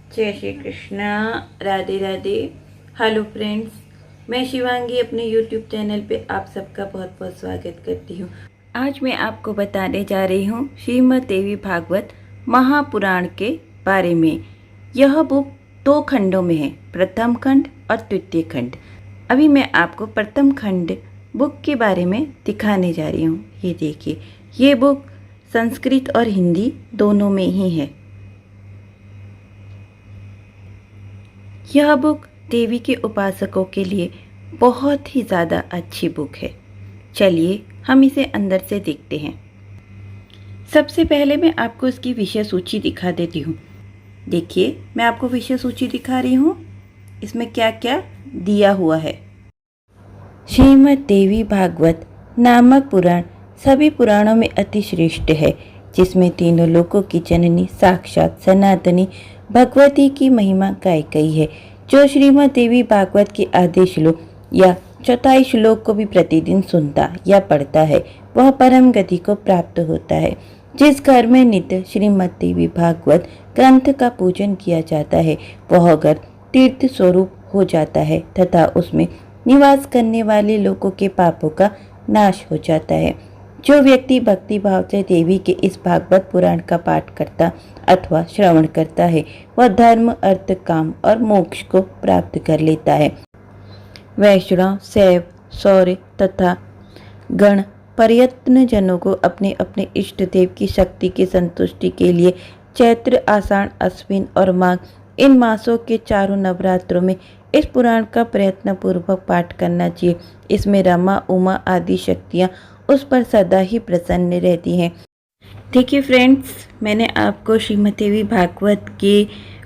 जय Shri Krishna. Radhe Radhe. Hello friends, मैं शिवांगी अपने यूट्यूब चैनल पे आप सबका बहुत बहुत स्वागत करती हूँ। आज मैं आपको बताने जा रही हूँ श्रीमद् देवी भागवत महापुराण के बारे में। यह बुक 2 खंडों में है, प्रथम खंड और द्वितीय खंड। अभी मैं आपको प्रथम खंड बुक के बारे में दिखाने जा रही हूँ। ये देखिए, ये बुक संस्कृत और हिंदी दोनों में ही है। यह बुक देवी के उपासकों के लिए बहुत ही ज़्यादा अच्छी बुक है। चलिए हम इसे अंदर से देखते हैं। सबसे पहले मैं आपको इसकी विषय सूची दिखा देती हूँ। देखिए, मैं आपको विषय सूची दिखा रही हूँ। इसमें क्या क्या दिया हुआ है। श्रीमद् देवी भागवत नामक पुराण सभी पुराणों में अति श्रेष्ठ है, जिसमें तीनों लोकों की जननी साक्षात सनातनी भगवती की महिमा गाई गई है। जो श्रीमद् देवी भागवत के आधे श्लोक या चौथाई श्लोक को भी प्रतिदिन सुनता या पढ़ता है, वह परम गति को प्राप्त होता है। जिस घर में नित्य श्रीमद् देवी भागवत ग्रंथ का पूजन किया जाता है, वह घर तीर्थ स्वरूप हो जाता है तथा उसमें निवास करने वाले लोगों के पापों का नाश हो जाता है। जो व्यक्ति भक्ति भाव से देवी के इस भागवत पुराण का पाठ करता अथवा श्रवण करता है, वह धर्म, अर्थ, काम और मोक्ष को प्राप्त कर लेता है। वैष्णव, शैव, शौर्य तथा गण प्रयत्न जनों को अपने अपने इष्ट देव की शक्ति की संतुष्टि के लिए चैत्र, आषाढ़, अश्विन और माघ इन मासों के चारों नवरात्रों में इस पुराण का प्रयत्न पूर्वक पाठ करना चाहिए। इसमें रमा, उमा आदि शक्तियाँ उस पर सदा ही प्रसन्न रहती हैं। देखिए फ्रेंड्स, मैंने आपको श्रीमद् देवी भागवत के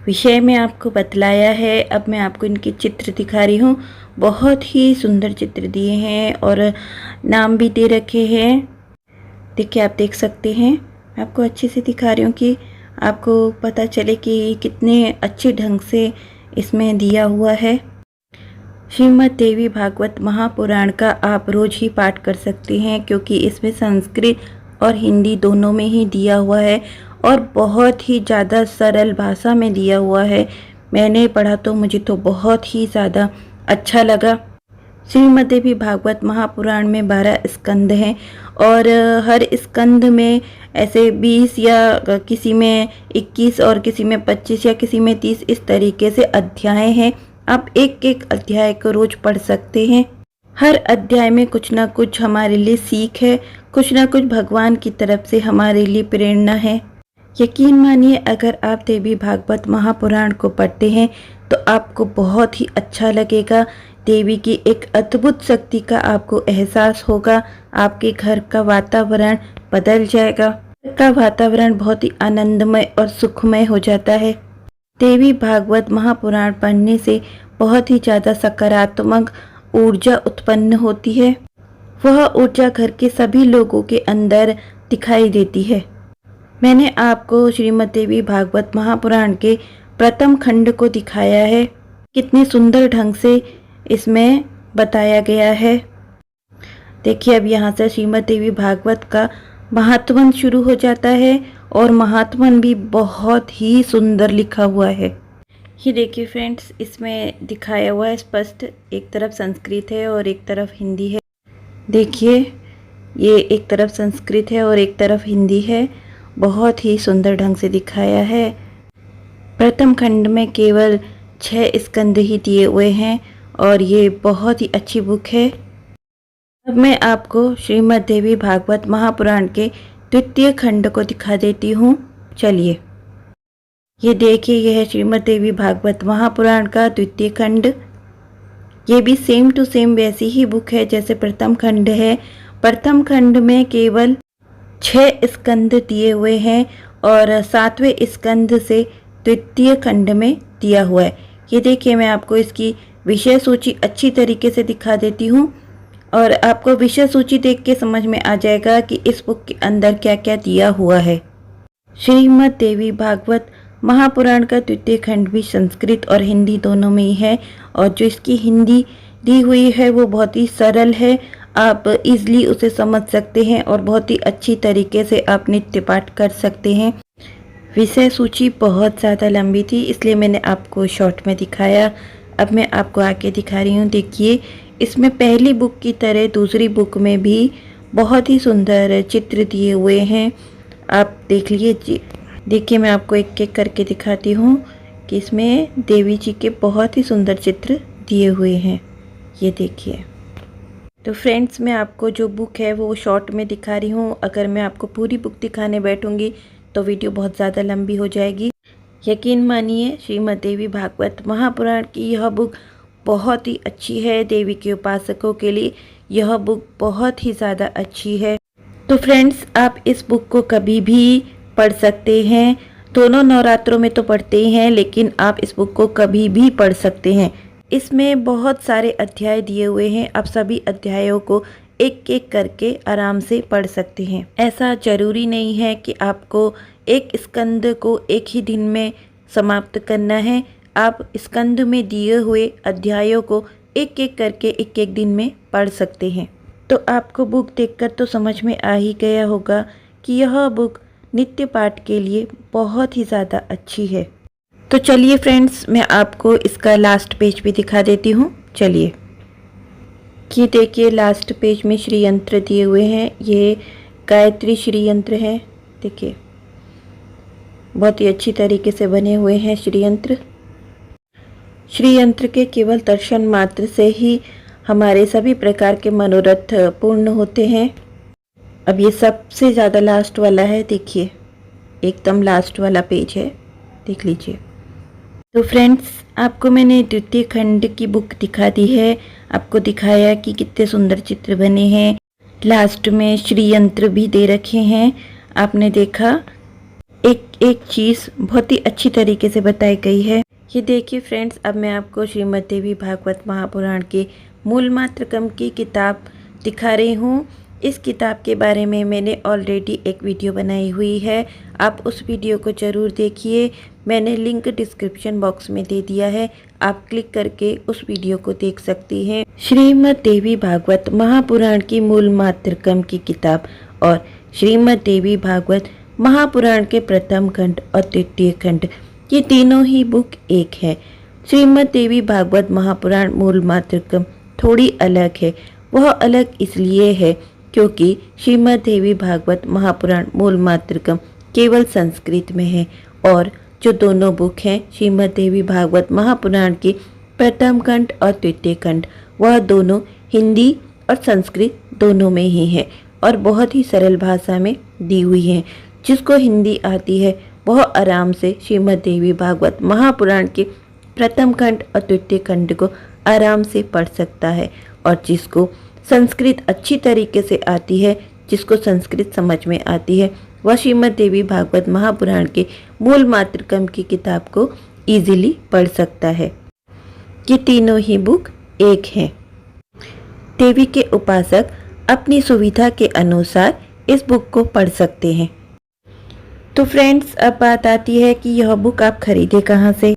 विषय में आपको बतलाया है। अब मैं आपको इनके चित्र दिखा रही हूँ। बहुत ही सुंदर चित्र दिए हैं और नाम भी दे रखे हैं। देखिए, आप देख सकते हैं। मैं आपको अच्छे से दिखा रही हूँ कि आपको पता चले कि कितने अच्छे ढंग से इसमें दिया हुआ है। श्रीमद् देवी भागवत महापुराण का आप रोज ही पाठ कर सकते हैं, क्योंकि इसमें संस्कृत और हिंदी दोनों में ही दिया हुआ है और बहुत ही ज़्यादा सरल भाषा में दिया हुआ है। मैंने पढ़ा तो मुझे तो बहुत ही ज़्यादा अच्छा लगा। श्रीमद् देवी भागवत महापुराण में 12 स्कंद हैं और हर स्कंद में ऐसे 20 या किसी में 21 और किसी में 25 या किसी में 30 इस तरीके से अध्याय हैं। आप एक एक अध्याय को रोज पढ़ सकते हैं। हर अध्याय में कुछ ना कुछ हमारे लिए सीख है, कुछ ना कुछ भगवान की तरफ से हमारे लिए प्रेरणा है। यकीन मानिए, अगर आप देवी भागवत महापुराण को पढ़ते हैं तो आपको बहुत ही अच्छा लगेगा। देवी की एक अद्भुत शक्ति का आपको एहसास होगा। आपके घर का वातावरण बदल जाएगा। घर का वातावरण बहुत ही आनंदमय और सुखमय हो जाता है। देवी भागवत महापुराण पढ़ने से बहुत ही ज़्यादा सकारात्मक ऊर्जा उत्पन्न होती है। वह ऊर्जा घर के सभी लोगों के अंदर दिखाई देती है। मैंने आपको श्रीमद् देवी भागवत महापुराण के प्रथम खंड को दिखाया है। कितने सुंदर ढंग से इसमें बताया गया है। देखिए, अब यहाँ से श्रीमद् देवी भागवत का महात्मन शुरू हो जाता है और महात्मन भी बहुत ही सुंदर लिखा हुआ है। ये देखिए फ्रेंड्स, इसमें दिखाया हुआ है स्पष्ट, एक तरफ संस्कृत है और एक तरफ हिंदी है। देखिए, ये एक तरफ संस्कृत है और एक तरफ हिंदी है। बहुत ही सुंदर ढंग से दिखाया है। प्रथम खंड में केवल 6 स्कंद ही दिए हुए हैं और ये बहुत ही अच्छी बुक है। अब मैं आपको श्रीमद् देवी भागवत महापुराण के द्वितीय खंड को दिखा देती हूँ। चलिए, ये देखिए, यह है श्रीमद् देवी भागवत महापुराण का द्वितीय खंड। ये भी सेम टू सेम वैसी ही बुक है जैसे प्रथम खंड है। प्रथम खंड में केवल 6 स्कंद दिए हुए हैं और 7वें स्कंद से द्वितीय खंड में दिया हुआ है। ये देखिए, मैं आपको इसकी विषय सूची अच्छी तरीके से दिखा देती हूँ और आपको विषय सूची देख के समझ में आ जाएगा कि इस बुक के अंदर क्या क्या दिया हुआ है। श्रीमद् देवी भागवत महापुराण का द्वितीय खंड भी संस्कृत और हिंदी दोनों में ही है और जो इसकी हिंदी दी हुई है वो बहुत ही सरल है। आप इजली उसे समझ सकते हैं और बहुत ही अच्छी तरीके से आप नित्य पाठ कर सकते हैं। विषय सूची बहुत ज़्यादा लंबी थी, इसलिए मैंने आपको शॉर्ट में दिखाया। अब मैं आपको आगे दिखा रही हूँ। देखिए, इसमें पहली बुक की तरह दूसरी बुक में भी बहुत ही सुंदर चित्र दिए हुए हैं। आप देख लीजिए। देखिए, मैं आपको एक एक करके दिखाती हूँ कि इसमें देवी जी के बहुत ही सुंदर चित्र दिए हुए हैं। ये देखिए। तो फ्रेंड्स, मैं आपको जो बुक है वो शॉर्ट में दिखा रही हूँ। अगर मैं आपको पूरी बुक दिखाने बैठूँगी तो वीडियो बहुत ज़्यादा लंबी हो जाएगी। यकीन मानिए, श्रीमद् देवी भागवत महापुराण की यह बुक बहुत ही अच्छी है। देवी के उपासकों के लिए यह बुक बहुत ही ज़्यादा अच्छी है। तो फ्रेंड्स, आप इस बुक को कभी भी पढ़ सकते हैं। दोनों नवरात्रों में तो पढ़ते ही हैं, लेकिन आप इस बुक को कभी भी पढ़ सकते हैं। इसमें बहुत सारे अध्याय दिए हुए हैं। आप सभी अध्यायों को एक एक करके आराम से पढ़ सकते हैं। ऐसा जरूरी नहीं है कि आपको एक स्कंद को एक ही दिन में समाप्त करना है। आप स्कंद में दिए हुए अध्यायों को एक एक करके एक एक दिन में पढ़ सकते हैं। तो आपको बुक देखकर तो समझ में आ ही गया होगा कि यह बुक नित्य पाठ के लिए बहुत ही ज़्यादा अच्छी है। तो चलिए फ्रेंड्स, मैं आपको इसका लास्ट पेज भी दिखा देती हूँ। चलिए, ये देखिए, लास्ट पेज में श्री यंत्र दिए हुए हैं। ये गायत्री श्री यंत्र है। देखिए, बहुत ही अच्छी तरीके से बने हुए हैं श्री यंत्र। श्री यंत्र के केवल दर्शन मात्र से ही हमारे सभी प्रकार के मनोरथ पूर्ण होते हैं। अब ये सबसे ज़्यादा लास्ट वाला है। देखिए, एकदम लास्ट वाला पेज है, देख लीजिए। तो फ्रेंड्स, आपको मैंने द्वितीय खंड की बुक दिखा दी है। आपको दिखाया कि कितने सुंदर चित्र बने हैं। लास्ट में श्री यंत्र भी दे रखे हैं। आपने देखा, एक एक चीज़ बहुत ही अच्छी तरीके से बताई गई है। ये देखिए फ्रेंड्स, अब मैं आपको श्रीमद् देवी भागवत महापुराण के मूल मात्रकम की किताब दिखा रही हूँ। इस किताब के बारे में मैंने ऑलरेडी एक वीडियो बनाई हुई है। आप उस वीडियो को ज़रूर देखिए। मैंने लिंक डिस्क्रिप्शन बॉक्स में दे दिया है। आप क्लिक करके उस वीडियो को देख सकती हैं। श्रीमद् देवी भागवत महापुराण की मूल मात्रकम की किताब और श्रीमद् देवी भागवत महापुराण के प्रथम खंड और द्वितीय खंड, ये तीनों ही बुक एक है। श्रीमद् देवी भागवत महापुराण मूल मात्रकम थोड़ी अलग है। वह अलग इसलिए है क्योंकि श्रीमद् देवी भागवत महापुराण मूल मात्रकम केवल संस्कृत में है और जो दोनों बुक हैं श्रीमद् देवी भागवत महापुराण की प्रथम खंड और द्वितीय खंड, वह दोनों हिंदी और संस्कृत दोनों में ही है और बहुत ही सरल भाषा में दी हुई है। जिसको हिंदी आती है वह आराम से श्रीमद् देवी भागवत महापुराण के प्रथम खंड और द्वितीय खंड को आराम से पढ़ सकता है और जिसको संस्कृत अच्छी तरीके से आती है, जिसको संस्कृत समझ में आती है, वह श्रीमद् देवी भागवत महापुराण के मूल मात्रकम की किताब को इजीली पढ़ सकता है। ये तीनों ही बुक एक हैं। देवी के उपासक अपनी सुविधा के अनुसार इस बुक को पढ़ सकते हैं। तो फ्रेंड्स, अब बात आती है कि यह बुक आप खरीदे कहाँ से।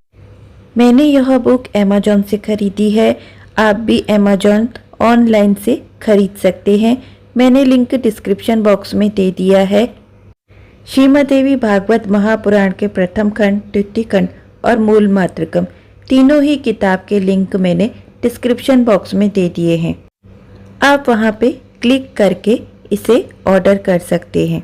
मैंने यह बुक अमेजॉन से खरीदी है। आप भी अमेजॉन ऑनलाइन से खरीद सकते हैं। मैंने लिंक डिस्क्रिप्शन बॉक्स में दे दिया है। श्रीमद् देवी भागवत महापुराण के प्रथम खंड, द्वितीय खंड और मूल मात्रकम तीनों ही किताब के लिंक मैंने डिस्क्रिप्शन बॉक्स में दे दिए हैं। आप वहां पे क्लिक करके इसे ऑर्डर कर सकते हैं।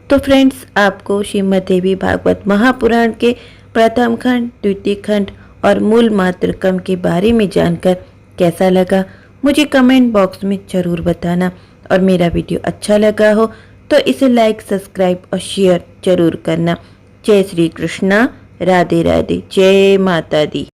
तो फ्रेंड्स, आपको श्रीमद् देवी भागवत महापुराण के प्रथम खंड, द्वितीय खंड और मूल मात्रकम के बारे में जानकर कैसा लगा, मुझे कमेंट बॉक्स में ज़रूर बताना। और मेरा वीडियो अच्छा लगा हो तो इसे लाइक, सब्सक्राइब और शेयर जरूर करना। जय श्री कृष्णा, राधे राधे, जय माता दी।